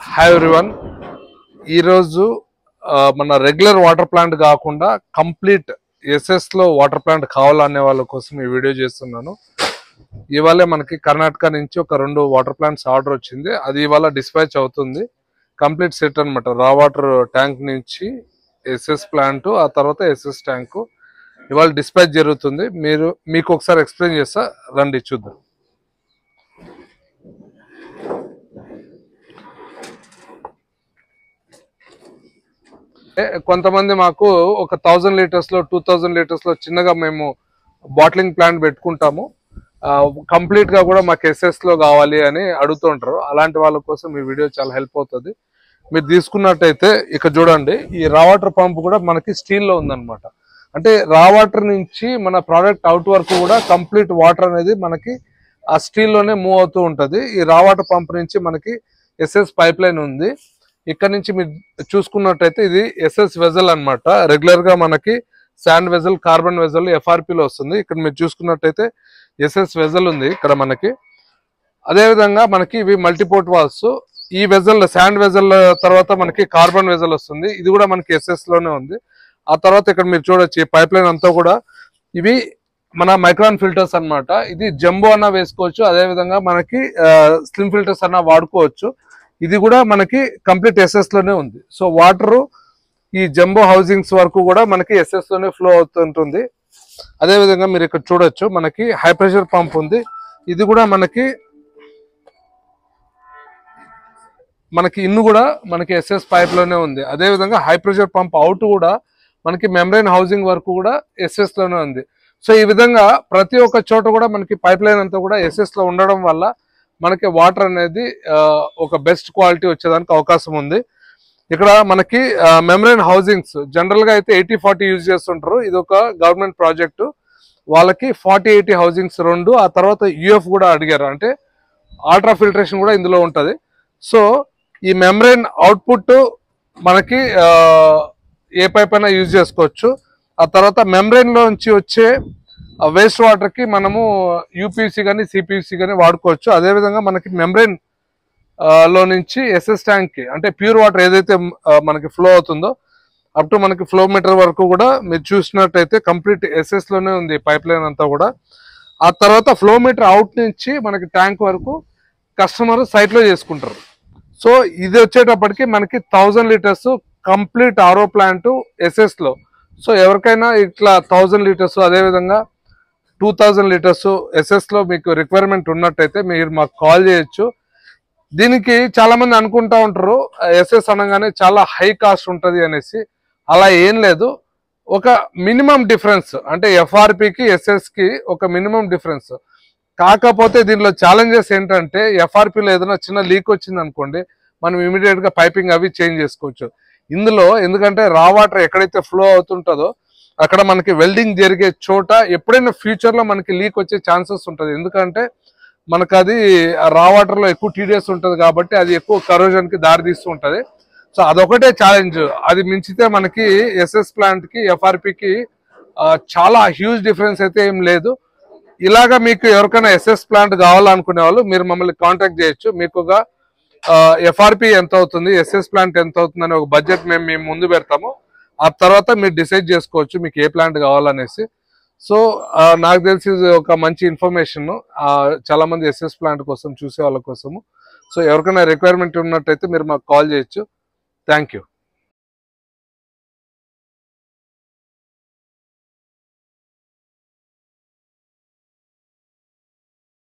Hi everyone. ఈరోజు మన regular water plant కాకుండా కంప్లీట్ ఎస్ఎస్లో వాటర్ ప్లాంట్ కావాలనే వాళ్ళ కోసం ఈ వీడియో చేస్తున్నాను. ఇవాళ మనకి కర్ణాటక నుంచి ఒక 2 వాటర్ ప్లాంట్స్ ఆర్డర్ వచ్చింది. అది ఇవాళ డిస్పాచ్ అవుతుంది. కంప్లీట్ సెట్ అనమాట. రా వాటర్ ట్యాంక్ నుంచి ఎస్ఎస్ ప్లాంట్, ఆ తర్వాత ఎస్ఎస్ ట్యాంకు ఇవాళ డిస్పాచ్ జరుగుతుంది. మీకు ఒకసారి ఎక్స్ప్లెయిన్ చేస్తా, రండి చూద్దాం. కొంతమంది మాకు ఒక 1000 లీటర్స్ లో 2000 లీటర్స్ లో చిన్నగా మేము బాటిలింగ్ ప్లాంట్ పెట్టుకుంటాము, కంప్లీట్ గా కూడా మాకు ఎస్ఎస్ లో కావాలి అని అడుగుతుంటారు. అలాంటి వాళ్ళ కోసం ఈ వీడియో చాలా హెల్ప్ అవుతుంది. మీరు తీసుకున్నట్టయితే ఇక్కడ చూడండి, ఈ రా వాటర్ పంప్ కూడా మనకి స్టీల్ లో ఉందన్నమాట. అంటే రా వాటర్ నుంచి మన ప్రోడక్ట్ అవుట్ వరకు కూడా కంప్లీట్ వాటర్ అనేది మనకి ఆ స్టీల్ లోనే మూవ్ అవుతూ ఉంటది. ఈ రా వాటర్ పంప్ నుంచి మనకి ఎస్ఎస్ పైప్ లైన్ ఉంది. ఇక్కడ నుంచి మీరు చూసుకున్నట్టయితే ఇది ఎస్ఎస్ వెజల్ అనమాట. రెగ్యులర్ గా మనకి శాండ్ వెజల్, కార్బన్ వెజల్ ఎఫ్ఆర్పిలో వస్తుంది. ఇక్కడ మీరు చూసుకున్నట్టయితే ఎస్ఎస్ వెజల్ ఉంది ఇక్కడ మనకి. అదేవిధంగా మనకి ఇవి మల్టీపోర్ట్ వాల్స్. ఈ వెజల్ శాండ్ వెజల్ తర్వాత మనకి కార్బన్ వెజల్ వస్తుంది. ఇది కూడా మనకి ఎస్ఎస్ లోనే ఉంది. ఆ తర్వాత ఇక్కడ మీరు చూడొచ్చు ఈ పైప్ లైన్ అంతా కూడా ఇవి మన మైక్రాన్ ఫిల్టర్స్ అన్నమాట. ఇది జంబో అన్న వేసుకోవచ్చు, అదేవిధంగా మనకి స్లిమ్ ఫిల్టర్స్ అన్న వాడుకోవచ్చు. ఇది కూడా మనకి కంప్లీట్ ఎస్ఎస్ లోనే ఉంది. సో వాటర్ ఈ జంబో హౌసింగ్స్ వరకు కూడా మనకి ఎస్ఎస్ లోనే ఫ్లో అవుతుంటుంది. అదేవిధంగా మీరు ఇక్కడ చూడొచ్చు మనకి హై ప్రెషర్ పంప్ ఉంది. ఇది కూడా మనకి ఇన్ను కూడా మనకి ఎస్ఎస్ పైప్ లోనే ఉంది. అదేవిధంగా హై ప్రెషర్ పంప్ అవుట్ కూడా మనకి మెంబ్రెయిన్ హౌసింగ్ వరకు కూడా ఎస్ఎస్ లోనే ఉంది. సో ఈ విధంగా ప్రతి ఒక్క చోట కూడా మనకి పైప్ లైన్ అంతా కూడా ఎస్ఎస్ లో ఉండడం వల్ల మనకి వాటర్ అనేది ఒక బెస్ట్ క్వాలిటీ వచ్చేదానికి అవకాశం ఉంది. ఇక్కడ మనకి మెంబ్రెయిన్ హౌసింగ్స్ జనరల్ గా అయితే 80-40 యూజ్ చేస్తుంటారు. ఇది ఒక గవర్నమెంట్ ప్రాజెక్టు. వాళ్ళకి 40-80 హౌసింగ్స్ 2, ఆ తర్వాత యూఎఫ్ కూడా అడిగారు. అంటే అల్ట్రా ఫిల్టరేషన్ కూడా ఇందులో ఉంటది. సో ఈ మెంబ్రెయిన్ అవుట్పుట్ మనకి ఏ పైప్ అయినా యూజ్ చేసుకోవచ్చు. ఆ తర్వాత మెంబ్రెయిన్ లో నుంచి వచ్చే వేస్ట్ వాటర్ కి మనము యూపీసీ కానీ సిపిసి కానీ వాడుకోవచ్చు. అదేవిధంగా మనకి మెంబ్రెయిన్ లో నుంచి ఎస్ఎస్ ట్యాంక్ కి అంటే ప్యూర్ వాటర్ ఏదైతే మనకి ఫ్లో అవుతుందో అప్ టు మనకి ఫ్లో మీటర్ వరకు కూడా మీరు చూసినట్టయితే కంప్లీట్ ఎస్ఎస్ లోనే ఉంది పైప్ లైన్ అంతా కూడా. ఆ తర్వాత ఫ్లో మీటర్ అవుట్ నుంచి మనకి ట్యాంక్ వరకు కస్టమర్ సైట్ లో చేసుకుంటారు. సో ఇది వచ్చేటప్పటికి మనకి 1000 litres complete R O plant S S లో. సో ఎవరికైనా ఇట్లా 1000 లీటర్స్ అదేవిధంగా 2000 లీటర్స్ ఎస్ఎస్ లో మీకు రిక్వైర్మెంట్ ఉన్నట్టయితే మీరు మాకు కాల్ చేయొచ్చు. దీనికి చాలా మంది అనుకుంటా ఉంటారు ఎస్ఎస్ అనగానే చాలా హై కాస్ట్ ఉంటుంది అనేసి. అలా ఏం లేదు. ఒక మినిమం డిఫరెన్స్ అంటే ఎఫ్ఆర్పికి ఎస్ఎస్ కి ఒక మినిమం డిఫరెన్స్. కాకపోతే దీనిలో ఛాలెంజెస్ ఏంటంటే ఎఫ్ఆర్పిలో ఏదైనా చిన్న లీక్ వచ్చింది అనుకోండి, మనం ఇమీడియట్ గా పైపింగ్ అవి చేంజ్ చేసుకోవచ్చు. ఇందులో ఎందుకంటే రా వాటర్ ఎక్కడైతే ఫ్లో అవుతుంటుందో అక్కడ మనకి వెల్డింగ్ జరిగే చోట ఎప్పుడైనా ఫ్యూచర్ లో మనకి లీక్ వచ్చే ఛాన్సెస్ ఉంటుంది. ఎందుకంటే మనకు అది రా వాటర్ లో ఎక్కువ టీడీఎస్ ఉంటుంది కాబట్టి అది ఎక్కువ కరోజన్ కి దారి తీస్తూ ఉంటది. సో అదొకటే ఛాలెంజ్. అది మించితే మనకి ఎస్ఎస్ ప్లాంట్ కి ఎఫ్ఆర్పికి చాలా హ్యూజ్ డిఫరెన్స్ అయితే ఏం లేదు. ఇలాగా మీకు ఎవరికైనా ఎస్ఎస్ ప్లాంట్ కావాలనుకునే వాళ్ళు మీరు మమ్మల్ని కాంటాక్ట్ చేయొచ్చు. మీకు ఒక ఎఫ్ఆర్పి ఎంత అవుతుంది, ఎస్ఎస్ ప్లాంట్ ఎంత అవుతుంది అనే ఒక బడ్జెట్ మేము ముందు పెడతాము. ఆ తర్వాత మీరు డిసైడ్ చేసుకోవచ్చు మీకు ఏ ప్లాంట్ కావాలనేసి. సో నాకు తెలిసి ఒక మంచి ఇన్ఫర్మేషన్ చాలా మంది ఎస్ఎస్ ప్లాంట్ కోసం చూసే వాళ్ళ కోసము. సో ఎవరికైనా రిక్వైర్మెంట్ ఉన్నట్టయితే మీరు మాకు కాల్ చేయొచ్చు. Thank you.